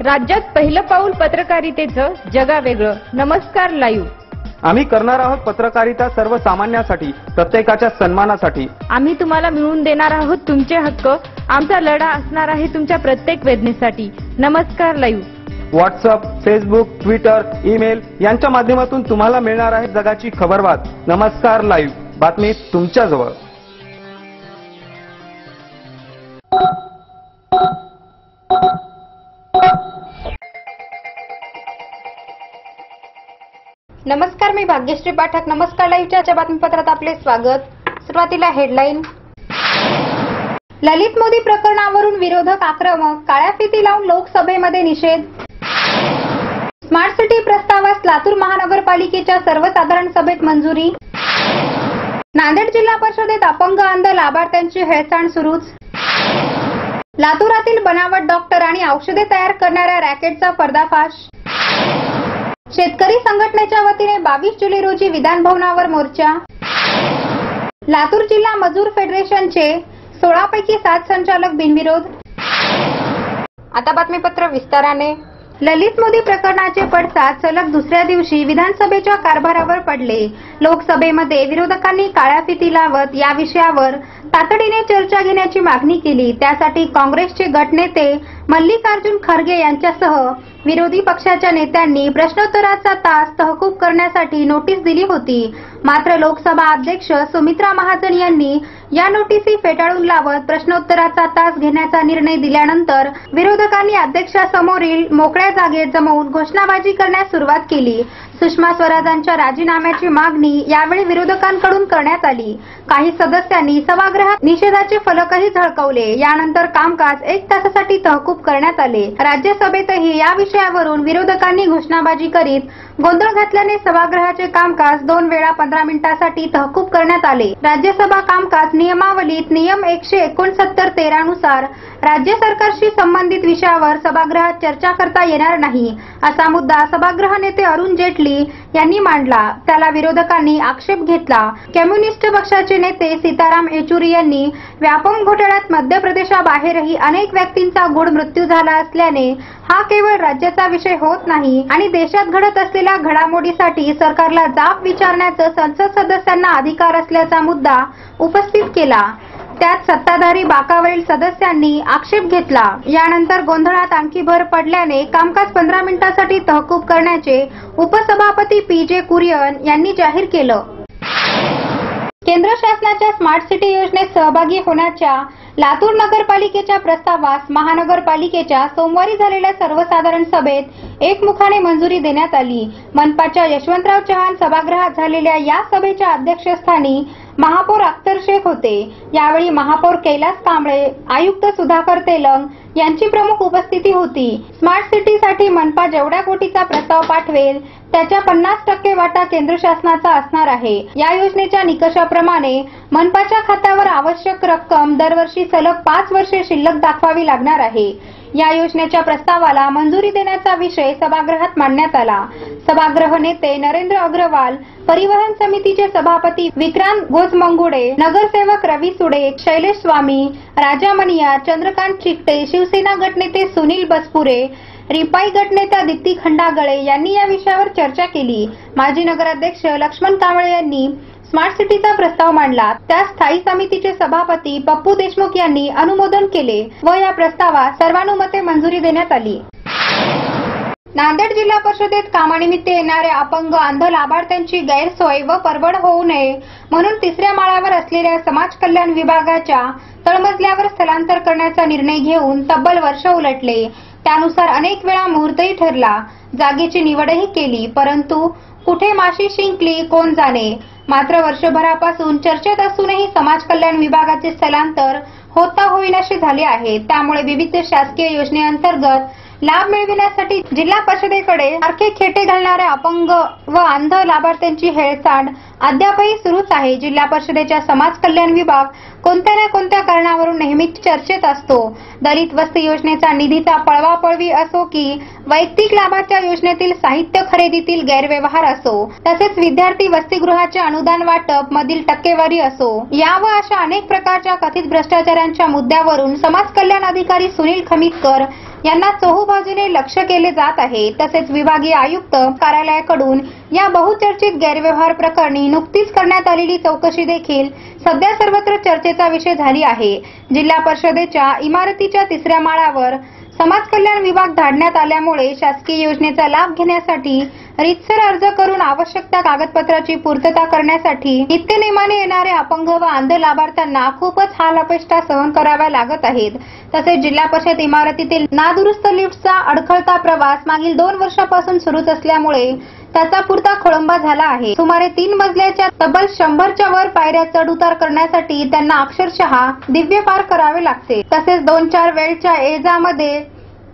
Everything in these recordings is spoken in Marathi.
राज्यात पहिलं पाऊल पत्रकारितेचं जगावेगळं. नमस्कार लाईव्ह. आम्ही करणार आहोत पत्रकारिता सर्वसामान्यांसाठी, प्रत्येकाच्या सन्मानासाठी. आम्ही तुम्हाला मिळवून देणार आहोत तुमचे हक्क. आमचा लढा असणार आहे तुमच्या प्रत्येक वेदनेसाठी. नमस्कार live. WhatsApp, Facebook, Twitter, email यांच्या माध्यमातून तुम्हाला मिळणार आहे जगाची खबरबात. नमस्कार लाईव्ह, बातमी तुमच्या जवळ. नमस्कार, मी भाग्यश्री पाठक. नमस्कार लाईव्हच्या बातमीपत्रात आपले स्वागत. सुरुवातीला हेडलाईन. ललित मोदी प्रकरणावरून विरोधक आक्रमक, काळ्या फिती लावून लोकसभेमध्ये निषेध. स्मार्ट सिटी प्रस्तावास लातूर महानगरपालिकेच्या सर्वसाधारण सभेत मंजुरी. नांदेड जिल्हा परिषदेत अपंग अंध लाभार्थ्यांची हेळसांड सुरूच. लातूरातील बनावट डॉक्टर आणि औषधे तयार करणाऱ्या रॅकेटचा पर्दाफाश. शेतकरी संघटनेच्या वतीने 22 जुलै रोजी विधानभवनावर मोर्चा. लातूर जिल्हा मजूर फेडरेशनचे 16 पैकी 7 संचालक बिनविरोध. आता बातमीपत्र विस्ताराने. ललित मोदी प्रकरणाचे पडसाद सलग दुसऱ्या दिवशी विधानसभेच्या कारभारावर पडले. लोकसभेमध्ये विरोधकांनी काळ्या फिती लावत या विषयावर तातडीने चर्चा घेण्याची मागणी केली. त्यासाठी काँग्रेसचे गटनेते मल्लिकार्जुन खरगे यांच्यासह विरोधी पक्षाच्या नेत्यांनी प्रश्नोत्तराचा तास तहकूब करण्यासाठी नोटीस दिली होती. मात्र लोकसभा अध्यक्ष सुमित्रा महाजन यांनी या नोटीसी फेटाळून लावत प्रश्नोत्तराचा तास घेण्याचा निर्णय दिल्यानंतर विरोधकांनी अध्यक्षासमोरील मोकळ्या जागेत जमवून घोषणाबाजी करण्यास सुरुवात केली. सुषमा स्वराजांच्या राजीनाम्याची मागणी यावेळी विरोधकांकडून करण्यात आली. काही सदस्यांनी सभागृहात निषेधाचे फलकही झळकवले. यानंतर कामकाज 1 तासासाठी तहकूब करण्यात आले. राज्यसभेतही या विषयावरून विरोधकांनी घोषणाबाजी करीत गोंधळ घातल्याने सभागृहाचे कामकाज 2 वेळा 15 मिनिटांसाठी तहकूब करण्यात आले. राज्यसभा कामकाज नियमावलीत नियम 169(13) नुसार राज्य सरकारशी संबंधित विषयावर सभागृहात चर्चा करता येणार नाही असा मुद्दा सभागृह नेते अरुण जेटली यांनी मांडला. त्याला विरोधकांनी आक्षेप घेतला. कम्युनिस्ट पक्षाचे नेते सीताराम येचुरी यांनी व्यापम घोटाळ्यात मध्य प्रदेशाबाहेरही अनेक व्यक्तींचा गूढ मृत्यू झाला असल्याने हा केवळ राज्याचा विषय होत नाही आणि देशात घडत असलेल्या घडामोडीसाठी सरकारला जाब विचारण्याचा संसद सदस्यांना अधिकार असल्याचा मुद्दा उपस्थित केला. त्यात सत्ताधारी बाकावरील सदस्यांनी आक्षेप घेतला. यानंतर गोंधळात आणखी भर पडल्याने कामकाज 15 मिनिटांसाठी तहकूब करण्याचे उपसभापती PJ कुरियन यांनी जाहीर केलं. केंद्र शासनाच्या स्मार्ट सिटी योजनेत सहभागी होण्याच्या लातूर नगरपालिकेच्या प्रस्तावास महानगरपालिकेच्या सोमवारी झालेल्या सर्वसाधारण सभेत एकमुखाने मंजुरी देण्यात आली. मनपाच्या यशवंतराव चव्हाण सभागृहात झालेल्या या सभेच्या अध्यक्षस्थानी महापौर अख्तर शेख होते. यावेळी महापौर कैलास कांबळे, आयुक्त सुधाकर तेलंग यांची प्रमुख उपस्थिती होती. स्मार्ट सिटीसाठी मनपा जेवढ्या कोटीचा प्रस्ताव पाठवेल त्याच्या 50% वाटा केंद्र शासनाचा असणार आहे. या योजनेच्या निकषाप्रमाणे मनपाच्या खात्यावर आवश्यक रक्कम दरवर्षी सलग 5 वर्षे शिल्लक दाखवावी लागणार आहे. या योजनेच्या प्रस्तावाला मंजुरी देण्याचा विषय सभागृहात मांडण्यात आला. सभागृह नेते नरेंद्र अग्रवाल, परिवहन समितीचे सभापती विक्रांत गोजमंगुडे, नगरसेवक रवी सुडे, शैलेश स्वामी, राजा मनिया, चंद्रकांत चिकटे, शिवसेना गटनेते सुनील बसपुरे, रिपाई गटनेता दीप्ती खंडागळे यांनी या विषयावर चर्चा केली. माजी नगराध्यक्ष लक्ष्मण कांबळे यांनी स्मार्ट सिटीचा प्रस्ताव मांडला. त्यास स्थायी समितीचे सभापती पप्पू देशमुख यांनी अनुमोदन केले व या प्रस्तावास सर्वानुमते मंजुरी देण्यात आली. नांदेड जिल्हा परिषदेत कामानिमित्त येणाऱ्या अपंग अंध लाभार्थ्यांची गैरसोय व परवड होऊ नये म्हणून 3ऱ्या माळ्यावर असलेल्या समाज कल्याण विभागाच्या तळमजल्यावर स्थलांतर करण्याचा निर्णय घेऊन तब्बल वर्ष उलटले. त्यानुसार अनेक वेळा मुहूर्तही ठरला, जागेची निवडही केली, परंतु कुठे माशी शिंकली कोण जाणे. मात्र वर्षभरापासून चर्चेत असूनही समाज कल्याण विभागाचे स्थलांतर होता होईनासे झाले आहे. त्यामुळे विविध शासकीय योजनेअंतर्गत लाभ मिळविण्यासाठी जिल्हा परिषदेकडे सारखे खेटे घालणाऱ्या अपंग व अंध लाभार्थ्यांची हेळसांड अद्यापही सुरूच आहे. जिल्हा परिषदेच्या समाज कल्याण विभाग कोणत्या ना कोणत्या कारणावरून नेहमीच चर्चेत असतो. दलित वस्ती योजनेचा निधीचा पळवापळवी असो की वैयक्तिक लाभाच्या योजनेतील साहित्य खरेदीतील गैरव्यवहार असो, तसेच विद्यार्थी वसतिगृहाच्या अनुदान वाटप मधील टक्केवारी असो, या व अशा अनेक प्रकारच्या कथित भ्रष्टाचारांच्या मुद्द्यावरून समाज कल्याण अधिकारी सुनील खमितकर यांना चोहोबाजूने लक्ष केले जात आहे. तसेच विभागीय आयुक्त कार्यालयाकडून या बहुचर्चित गैरव्यवहार प्रकरणी नुकतीच करण्यात आलेली चौकशी देखील सध्या सर्वत्र चर्चेचा विषय झाली आहे. जिल्हा परिषदेच्या इमारतीच्या 3ऱ्या माळ्यावर समाज कल्याण विभाग धाडण्यात आल्यामुळे शासकीय योजनेचा लाभ घेण्यासाठी रीतसर अर्ज करून आवश्यक त्या कागदपत्राची पूर्तता करण्यासाठी नित्यनेमाने येणाऱ्या अपंग व अंध लाभार्थ्यांना खूपच हाल अपेष्टा सहन कराव्या लागत आहेत. तसेच जिल्हा परिषद इमारतीतील नादुरुस्त लिफ्टचा अडखळता प्रवास मागील 2 वर्षापासून सुरूच असल्यामुळे त्याचा पुरता खोळंबा झाला आहे. सुमारे 3 मजल्याच्या तब्बल 100च्या वर पायऱ्या चढ उतार करण्यासाठी त्यांना अक्षरशः दिव्य पार करावे लागते. तसेच 2-4 वेळच्या एजामध्ये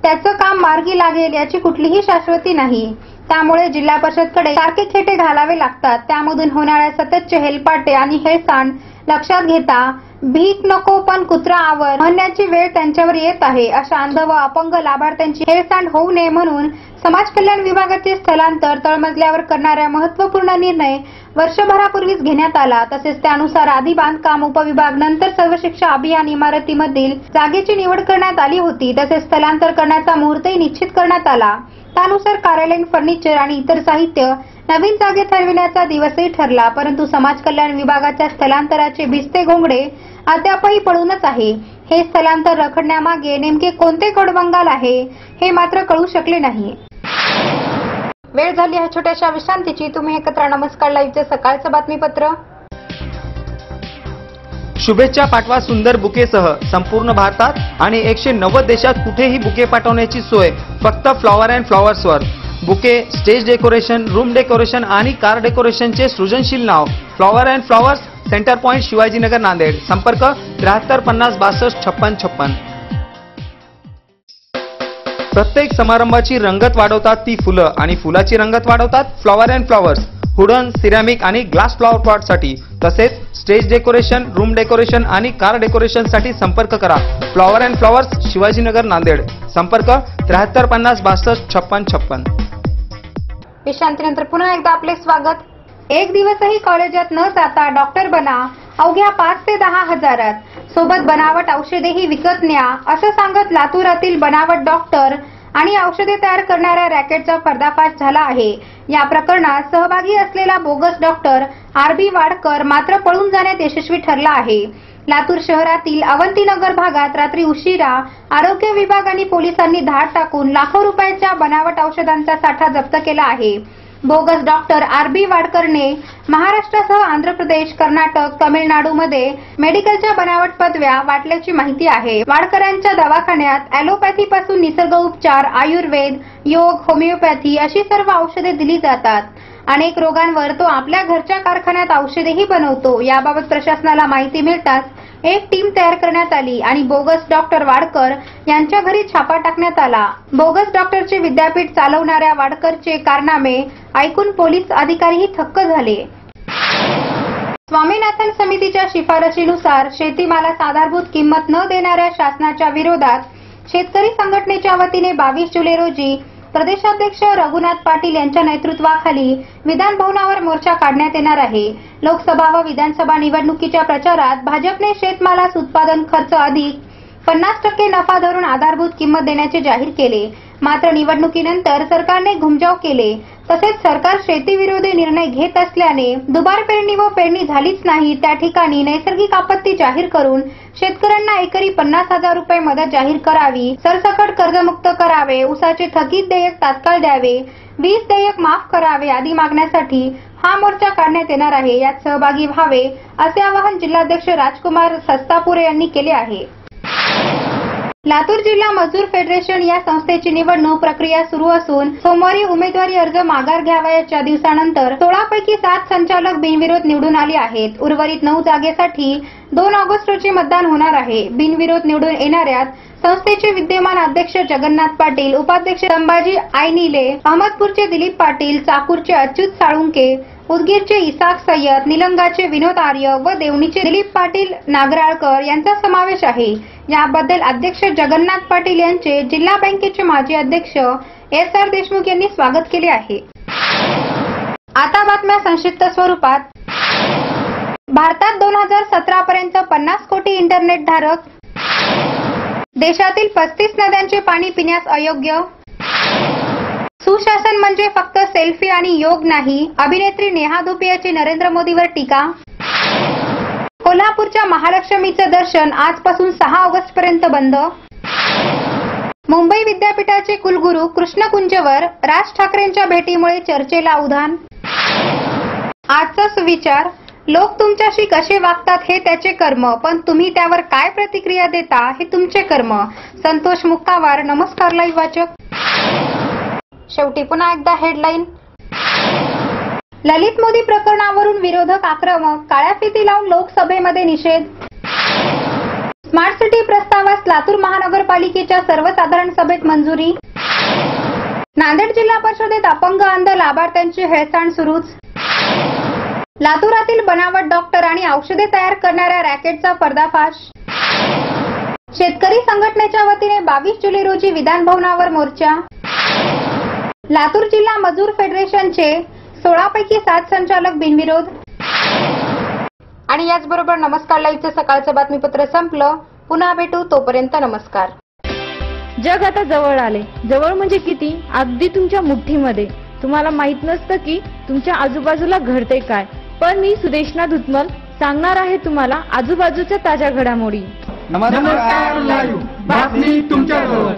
त्याचं काम मार्गी लागेल याची कुठलीही शाश्वती नाही. त्यामुळे जिल्हा परिषदकडे सारखे खेटे घालावे लागतात. त्यामधून होणाऱ्या सततचे हेलपाटे आणि हेळसांड लक्षात घेता भीक नको पण कुत्रा आवर म्हणण्याची वेळ त्यांच्यावर येत आहे. अशा अंध व अपंग लाभार्थ्यांची हेळसांड होऊ नये म्हणून समाज कल्याण विभागाचे स्थलांतर तळमजल्यावर करणारा महत्त्वपूर्ण निर्णय वर्षभरापूर्वीच घेण्यात आला. तसेच त्यानुसार आधी बांधकाम उपविभाग नंतर सर्व शिक्षा अभियान इमारतीमधील जागेची निवड करण्यात आली होती. तसेच स्थलांतर करण्याचा मुहूर्तही निश्चित करण्यात आला. त्यानुसार कार्यालयीन फर्निचर आणि इतर साहित्य नवीन जागेत हलविण्याचा दिवसही ठरला. परंतु समाज कल्याण विभागाच्या स्थलांतराचे भिजते घोंगडे अद्यापही पडूनच आहे. हे स्थलांतर रखडण्यामागे नेमके कोणते कडबंगाल आहे हे मात्र कळू शकले नाही. वेळ झाली आहे छोट्याशा विश्रांतीची. तुम्ही एकत्र नमस्कार लाईव्हचे सकाळचं बातमीपत्र. शुभेच्छा पाठवा सुंदर बुकेसह संपूर्ण भारतात आणि 190 देशात कुठेही बुके पाठवण्याची सोय फक्त फ्लॉवर अँड फ्लॉवर्सवर. Bouquet, stage decoration, room decoration आणि कार डेकोरेशनचे सृजनशील नाव flower and flowers, centre point, Shivajinagar, Nanded. संपर्क 73 50 62 56 56. प्रत्येक समारंभाची रंगत वाढवतात ती फुलं आणि फुलाची रंगत वाढवतात flower and flowers. Wooden, ceramic आणि ग्लास फ्लॉवर पॉटसाठी तसेच स्टेज डेकोरेशन, रूम डेकोरेशन आणि कार डेकोरेशन साठी संपर्क करा. Flower and flowers, Shivajinagar, Nanded. संपर्क 73 50 62 56 56. विश्रांतीनंतर पुन्हा एकदा आपले स्वागत. एक दिवसही कॉलेजात न जाता डॉक्टर बना अवघ्या 5 ते 10 हजारात. सोबत बनावट औषधेही विकत न्या असं सांगत लातूरातील बनावट डॉक्टर आणि औषधे तयार करणाऱ्या रॅकेटचा पर्दाफाश झाला आहे. या प्रकरणात सहभागी असलेला बोगस डॉक्टर आरबी वाडकर मात्र पळून जाण्यात यशस्वी ठरला आहे. लातूर शहरातील अवंतीनगर भागात रात्री उशिरा आरोग्य विभाग आणि पोलिसांनी धाड टाकून लाखो रुपयाच्या बनावट औषधांचा साठा जप्त केला आहे. बोगस डॉक्टर आरबी वाडकरने महाराष्ट्रासह आंध्र प्रदेश, कर्नाटक, तामिळनाडूमध्ये मेडिकलच्या बनावट पदव्या वाटल्याची माहिती आहे. वाडकरांच्या दवाखान्यात ॲलोपॅथी पासून निसर्ग उपचार, आयुर्वेद, योग, होमिओपॅथी अशी सर्व औषधे दिली जातात. अनेक रोगांवर तो आपल्या घरच्या कारखान्यात औषधेही बनवतो. याबाबत प्रशासनाला माहिती मिळताच एक टीम तयार करण्यात आली आणि बोगस डॉक्टर वाडकर यांच्या घरी छापा टाकण्यात आला. बोगस डॉक्टरचे विद्यापीठ चालवणाऱ्या वाडकरचे कारनामे ऐकून पोलीस अधिकारीही थक्क झाले. स्वामीनाथन समितीच्या शिफारशीनुसार शेतीमालास आधारभूत किंमत न देणाऱ्या शासनाच्या विरोधात शेतकरी संघटनेच्या वतीने 22 जुलै रोजी प्रदेशाध्यक्ष रघुनाथ पाटील यांच्या नेतृत्वाखाली विधान भवनावर मोर्चा काढण्यात येणार आहे. लोकसभा व विधानसभा निवडणुकीच्या प्रचारात भाजपने शेतमालास उत्पादन खर्च अधिक 50% नफा धरून आधारभूत किंमत देण्याचे जाहीर केले. मात्र निवडणुकीनंतर सरकारने घुमजाव केले. तसेच सरकार शेतीविरोधी निर्णय घेत असल्याने दुबार पेरणी व पेरणी झालीच नाही त्या ठिकाणी नैसर्गिक आपत्ती जाहीर करून शेतकऱ्यांना एकरी 50,000 रुपये मदत जाहीर करावी, सरसकट कर्जमुक्त करावे, ऊसाचे थकीत देयक तात्काळ द्यावे, वीज देयक माफ करावे आदी मागण्यासाठी हा मोर्चा काढण्यात येणार आहे. यात सहभागी व्हावे असे आवाहन जिल्हाध्यक्ष राजकुमार सस्तापुरे यांनी केले आहे. लातूर जिल्हा मजदूर फेडरेशन या संस्थेची निवडणूक प्रक्रिया सुरू असून सोमवारी उमेदवारी अर्ज माघार घ्यावयाच्या दिवसानंतर 16 पैकी 7 संचालक बिनविरोध निवडून आले आहेत. उर्वरित 9 जागेसाठी 2 ऑगस्ट रोजी मतदान होणार आहे. बिनविरोध निवडून येणाऱ्यात संस्थेचे विद्यमान अध्यक्ष जगन्नाथ पाटील, उपाध्यक्ष संभाजी आयनिले, अहमदपूरचे दिलीप पाटील, चाकूरचे अच्युत साळुंके, उदगीरचे इसाक सय्यद, निलंगाचे विनोद आर्य व देवणीचे दिलीप पाटील नागराळकर यांचा समावेश आहे. याबद्दल अध्यक्ष जगन्नाथ पाटील यांचे जिल्हा बँकेचे माजी अध्यक्ष एस.आर. देशमुख यांनी स्वागत केले आहे. आता बातम्या संक्षिप्त स्वरूपात. भारतात 2017 पर्यंत 50 कोटी इंटरनेट धारक. देशातील 35 नद्यांचे पाणी पिण्यास अयोग्य. सुशासन म्हणजे फक्त सेल्फी आणि योग नाही. अभिनेत्री नेहा धुपियाची नरेंद्र मोदीवर टीका. कोल्हापूरच्या महालक्ष्मीचं दर्शन आजपासून 6 ऑगस्ट पर्यंत बंद. मुंबई विद्यापीठाचे कुलगुरू कृष्ण कुंजवर राज ठाकरेंच्या भेटीमुळे चर्चेला उधाण. आजचा सुविचार: लोक तुमच्याशी कसे वागतात हे त्याचे कर्म, पण तुम्ही त्यावर काय प्रतिक्रिया देता हे तुमचे कर्म. संतोष मुक्कावार, नमस्कार लाईव्ह वाचक. शेवटी पुन्हा एकदा हेडलाईन. ललित मोदी प्रकरणावरून विरोधक आक्रमक, काळ्या फिती लावून लोकसभेमध्ये निषेध. स्मार्ट सिटी प्रस्तावास लातूर महानगरपालिकेच्या सर्वसाधारण सभेत मंजुरी. नांदेड जिल्हा परिषदेत अपंग अंध लाभार्थ्यांची हेळसांड सुरूच. लातूरातील बनावट डॉक्टर आणि औषधे तयार करणाऱ्या रॅकेटचा पर्दाफाश. शेतकरी संघटनेच्या वतीने 22 जुलै रोजी विधान भवनावर मोर्चा. लातूर जिल्हा मजूर फेडरेशनचे 16 पैकी 7 संचालक बिनविरोध. आणि याचबरोबर नमस्कार लाईव्हचं सकाळचं बातमीपत्र संपलं. पुन्हा भेटू, तोपर्यंत नमस्कार. जग आता जवळ आले. जवळ म्हणजे किती? अगदी तुमच्या मुठ्ठीमध्ये. तुम्हाला माहित नसतं की तुमच्या आजूबाजूला घडते काय, पण मी सुदेशना धुतमल सांगणार आहे तुम्हाला आजूबाजूच्या ताज्या घडामोडी. नमस्कार लाईव्ह बातमी तुमच्याजवळ.